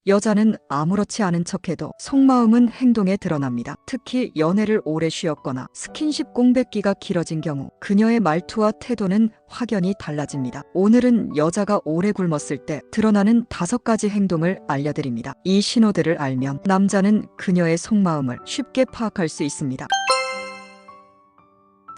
여자는 아무렇지 않은 척해도 속마음은 행동에 드러납니다. 특히 연애를 오래 쉬었거나 스킨십 공백기가 길어진 경우 그녀의 말투와 태도는 확연히 달라집니다. 오늘은 여자가 오래 굶었을 때 드러나는 5가지 행동을 알려드립니다. 이 신호들을 알면 남자는 그녀의 속마음을 쉽게 파악할 수 있습니다.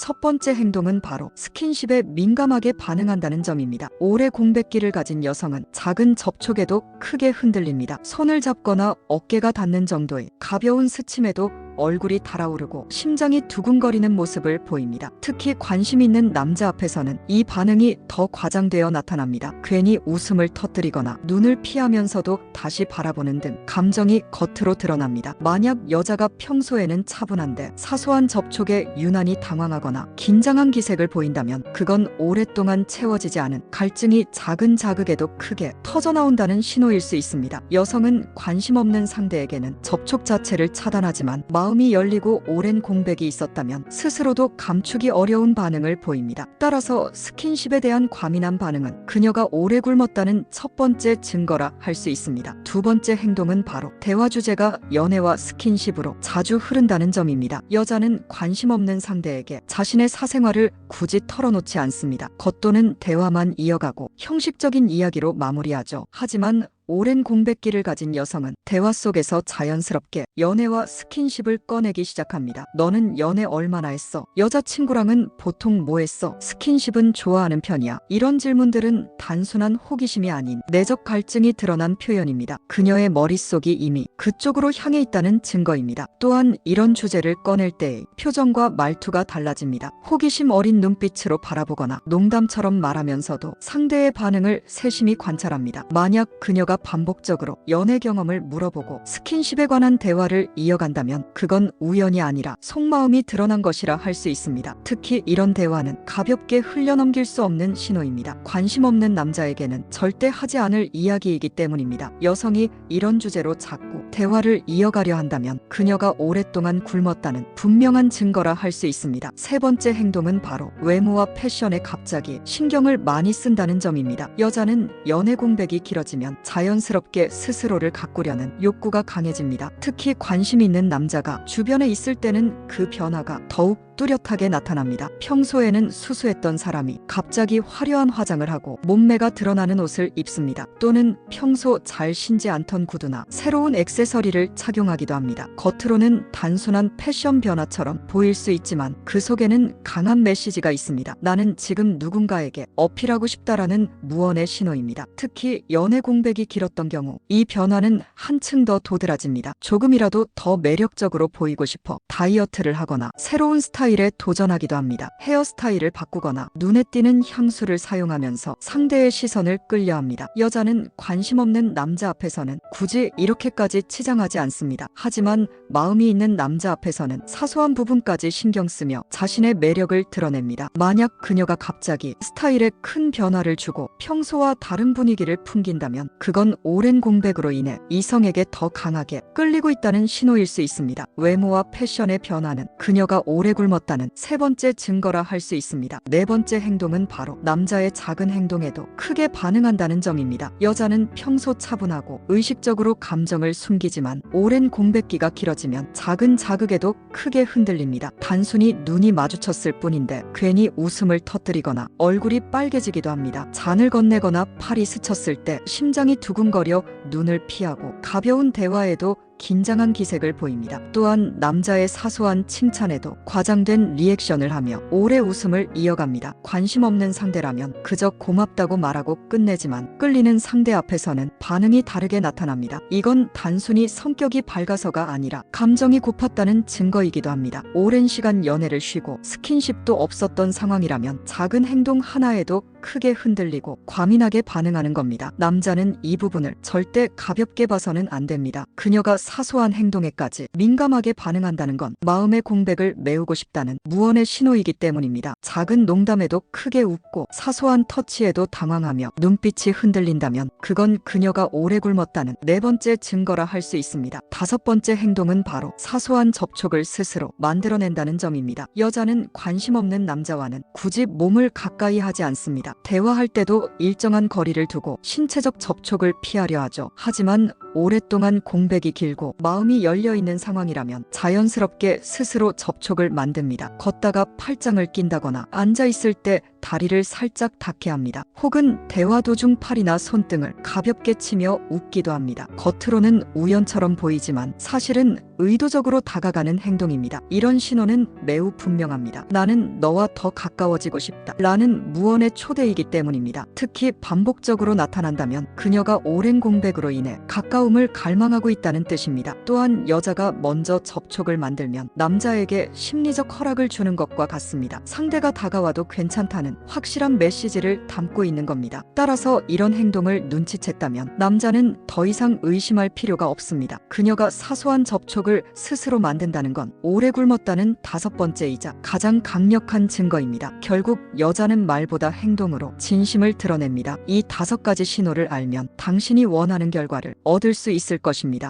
첫 번째 행동은 바로 스킨십에 민감하게 반응한다는 점입니다. 오래 공백기를 가진 여성은 작은 접촉에도 크게 흔들립니다. 손을 잡거나 어깨가 닿는 정도의 가벼운 스침에도 얼굴이 달아오르고 심장이 두근거리는 모습을 보입니다. 특히 관심 있는 남자 앞에서는 이 반응이 더 과장되어 나타납니다. 괜히 웃음을 터뜨리거나 눈을 피하면서도 다시 바라보는 등 감정이 겉으로 드러납니다. 만약 여자가 평소에는 차분한데 사소한 접촉에 유난히 당황하거나 긴장한 기색을 보인다면 그건 오랫동안 채워지지 않은 갈증이 작은 자극에도 크게 터져나온다는 신호일 수 있습니다. 여성은 관심 없는 상대에게는 접촉 자체를 차단하지만 마음이 열리고 오랜 공백이 있었다면 스스로도 감추기 어려운 반응을 보입니다. 따라서 스킨십에 대한 과민한 반응은 그녀가 오래 굶었다는 첫 번째 증거라 할 수 있습니다. 두 번째 행동은 바로 대화 주제가 연애와 스킨십으로 자주 흐른다는 점입니다. 여자는 관심 없는 상대에게 자신의 사생활을 굳이 털어놓지 않습니다. 겉도는 대화만 이어가고 형식적인 이야기로 마무리하죠. 하지만 오랜 공백기를 가진 여성은 대화 속에서 자연스럽게 연애와 스킨십을 꺼내기 시작합니다. 너는 연애 얼마나 했어? 여자친구랑은 보통 뭐 했어? 스킨십은 좋아하는 편이야? 이런 질문들은 단순한 호기심이 아닌 내적 갈증이 드러난 표현입니다. 그녀의 머릿속이 이미 그쪽으로 향해 있다는 증거입니다. 또한 이런 주제를 꺼낼 때의 표정과 말투가 달라집니다. 호기심 어린 눈빛으로 바라보거나 농담처럼 말하면서도 상대의 반응을 세심히 관찰합니다. 만약 그녀가 반복적으로 연애 경험을 물어보고 스킨십에 관한 대화를 이어간다면 그건 우연이 아니라 속마음이 드러난 것이라 할 수 있습니다. 특히 이런 대화는 가볍게 흘려넘길 수 없는 신호입니다. 관심 없는 남자에게는 절대 하지 않을 이야기이기 때문입니다. 여성이 이런 주제로 자꾸 대화를 이어가려 한다면 그녀가 오랫동안 굶었다는 분명한 증거라 할 수 있습니다. 세 번째 행동은 바로 외모와 패션에 갑자기 신경을 많이 쓴다는 점입니다. 여자는 연애 공백이 길어지면 자연스럽게 스스로를 가꾸려는 욕구가 강해집니다. 특히 관심 있는 남자가 주변에 있을 때는 그 변화가 더욱 뚜렷하게 나타납니다. 평소에는 수수했던 사람이 갑자기 화려한 화장을 하고 몸매가 드러나는 옷을 입습니다. 또는 평소 잘 신지 않던 구두나 새로운 액세서리를 착용하기도 합니다. 겉으로는 단순한 패션 변화처럼 보일 수 있지만 그 속에는 강한 메시지가 있습니다. 나는 지금 누군가에게 어필하고 싶다라는 무언의 신호입니다. 특히 연애 공백이 길었던 경우 이 변화는 한층 더 도드라집니다. 조금이라도 더 매력적으로 보이고 싶어 다이어트를 하거나 새로운 스타일에 도전하기도 합니다. 헤어스타일을 바꾸거나 눈에 띄는 향수를 사용하면서 상대의 시선을 끌려합니다. 여자는 관심 없는 남자 앞에서는 굳이 이렇게까지 치장하지 않습니다. 하지만 마음이 있는 남자 앞에서는 사소한 부분까지 신경 쓰며 자신의 매력을 드러냅니다. 만약 그녀가 갑자기 스타일에 큰 변화를 주고 평소와 다른 분위기를 풍긴다면 그건 오랜 공백으로 인해 이성에게 더 강하게 끌리고 있다는 신호일 수 있습니다. 외모와 패션의 변화는 그녀가 오래 굶었다는 세 번째 증거라 할 수 있습니다. 네 번째 행동은 바로 남자의 작은 행동에도 크게 반응한다는 점입니다. 여자는 평소 차분하고 의식적으로 감정을 숨기지만 오랜 공백기가 길어지면 작은 자극에도 크게 흔들립니다. 단순히 눈이 마주쳤을 뿐인데 괜히 웃음을 터뜨리거나 얼굴이 빨개지기도 합니다. 잔을 건네거나 팔이 스쳤을 때 심장이 두근거려 눈을 피하고 가벼운 대화에도 긴장한 기색을 보입니다. 또한 남자의 사소한 칭찬에도 과장된 리액션을 하며 오래 웃음을 이어갑니다. 관심 없는 상대라면 그저 고맙다고 말하고 끝내지만 끌리는 상대 앞에서는 반응이 다르게 나타납니다. 이건 단순히 성격이 밝아서가 아니라 감정이 고팠다는 증거이기도 합니다. 오랜 시간 연애를 쉬고 스킨십도 없었던 상황이라면 작은 행동 하나에도 크게 흔들리고 과민하게 반응하는 겁니다. 남자는 이 부분을 절대 가볍게 봐서는 안 됩니다. 그녀가 사소한 행동에까지 민감하게 반응한다는 건 마음의 공백을 메우고 싶다는 무언의 신호이기 때문입니다. 작은 농담에도 크게 웃고 사소한 터치에도 당황하며 눈빛이 흔들린다면 그건 그녀가 오래 굶었다는 네 번째 증거라 할 수 있습니다. 다섯 번째 행동은 바로 사소한 접촉을 스스로 만들어낸다는 점입니다. 여자는 관심 없는 남자와는 굳이 몸을 가까이 하지 않습니다. 대화할 때도 일정한 거리를 두고 신체적 접촉을 피하려 하죠. 하지만 오랫동안 공백이 길고 마음이 열려있는 상황이라면 자연스럽게 스스로 접촉을 만듭니다. 걷다가 팔짱을 낀다거나 앉아있을 때 다리를 살짝 닿게 합니다. 혹은 대화 도중 팔이나 손등을 가볍게 치며 웃기도 합니다. 겉으로는 우연처럼 보이지만 사실은 의도적으로 다가가는 행동입니다. 이런 신호는 매우 분명합니다. 나는 너와 더 가까워지고 싶다 라는 무언의 초대이기 때문입니다. 특히 반복적으로 나타난다면 그녀가 오랜 공백으로 인해 가까움을 갈망하고 있다는 뜻입니다. 또한 여자가 먼저 접촉을 만들면 남자에게 심리적 허락을 주는 것과 같습니다. 상대가 다가와도 괜찮다는 확실한 메시지를 담고 있는 겁니다. 따라서 이런 행동을 눈치챘다면 남자는 더 이상 의심할 필요가 없습니다. 그녀가 사소한 접촉을 스스로 만든다는 건 오래 굶었다는 다섯 번째이자 가장 강력한 증거입니다. 결국 여자는 말보다 행동으로 진심을 드러냅니다. 이 다섯 가지 신호를 알면 당신이 원하는 결과를 얻을 수 있을 것입니다.